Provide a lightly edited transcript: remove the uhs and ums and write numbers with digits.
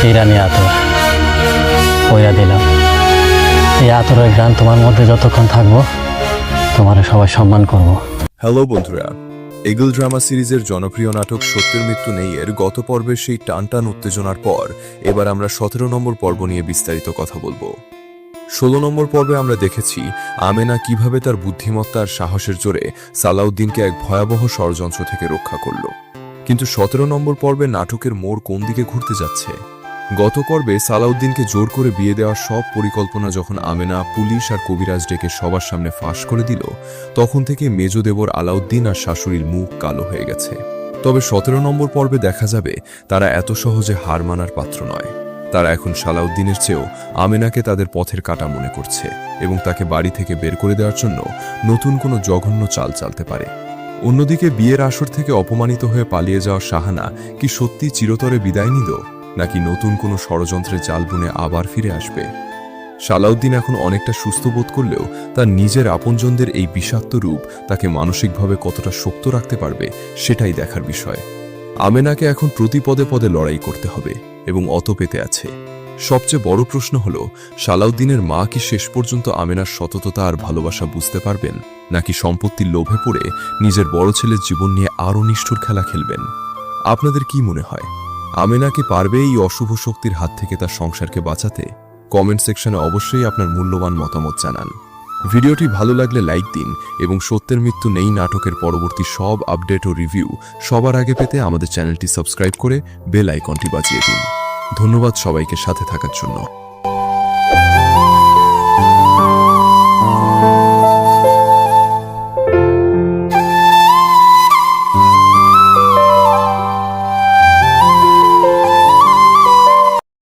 ইরানি আতর পয়রা দিলাম। এই আতরের গান তোমার মধ্যে যতক্ষণ থাকবো তোমার সবাই সম্মান করব। হ্যালো বন্ধুরা, এগল ড্রামা সিরিজের জনপ্রিয় নাটক সত্যের মৃত্যু নেই এর গত পর্বের সেই টানটান উত্তেজনার পর এবার আমরা 17 নম্বর পর্ব নিয়ে বিস্তারিত কথা বলবো। 16 নম্বর পর্বে আমরা দেখেছি আমেনা কিভাবে তার বুদ্ধিমত্তা আর সাহসের জোরে সালাউদ্দিনকে এক ভয়াবহ ষড়যন্ত্র থেকে রক্ষা করল। কিন্তু 17 নম্বর পর্বে নাটকের মোড় কোন দিকে ঘুরতে যাচ্ছে? গত পর্বে সালাউদ্দিনকে জোর করে বিয়ে দেওয়ার সব পরিকল্পনা যখন আমেনা পুলিশ আর কবিরাজ ডেকে সবার সামনে ফাঁস করে দিল, তখন থেকে মেজদেবর আলাউদ্দিন আর শাশুড়ির মুখ কালো হয়ে গেছে। তবে 17 নম্বর পর্বে দেখা যাবে তারা এত সহজে হার মানার পাত্র নয়। তারা এখন সালাউদ্দিনের চেয়েও আমেনাকে তাদের পথের কাঁটা মনে করছে এবং তাকে বাড়ি থেকে বের করে দেওয়ার জন্য নতুন কোনো জঘন্য চাল চালতে পারে। অন্যদিকে বিয়ের আসর থেকে অপমানিত হয়ে পালিয়ে যাওয়া শাহানা কি সত্যি চিরতরে বিদায় নিল, নাকি নতুন কোনো ষড়যন্ত্রের জাল বুনে আবার ফিরে আসবে? সালাউদ্দিন এখন অনেকটা সুস্থ বোধ করলেও তার নিজের আপনজনদের এই বিষাক্ত রূপ তাকে মানসিকভাবে কতটা শক্ত রাখতে পারবে সেটাই দেখার বিষয়। আমেনাকে এখন প্রতি পদে পদে লড়াই করতে হবে এবং অত পেতে আছে। সবচেয়ে বড় প্রশ্ন হল, সালাউদ্দিনের মা কি শেষ পর্যন্ত আমেনার সততা আর ভালোবাসা বুঝতে পারবেন, নাকি সম্পত্তির লোভে পড়ে নিজের বড় ছেলের জীবন নিয়ে আরও নিষ্ঠুর খেলা খেলবেন? আপনাদের কি মনে হয়, আমেনা কি পারবে এই অশুভ শক্তির হাত থেকে তার সংসারকে বাঁচাতে? কমেন্ট সেকশনে অবশ্যই আপনার মূল্যবান মতামত জানান। ভিডিওটি ভালো লাগলে লাইক দিন এবং সত্যের মৃত্যু নেই নাটকের পরবর্তী সব আপডেট ও রিভিউ সবার আগে পেতে আমাদের চ্যানেলটি সাবস্ক্রাইব করে বেল আইকনটি বাজিয়ে দিন। ধন্যবাদ সবাইকে সাথে থাকার জন্য।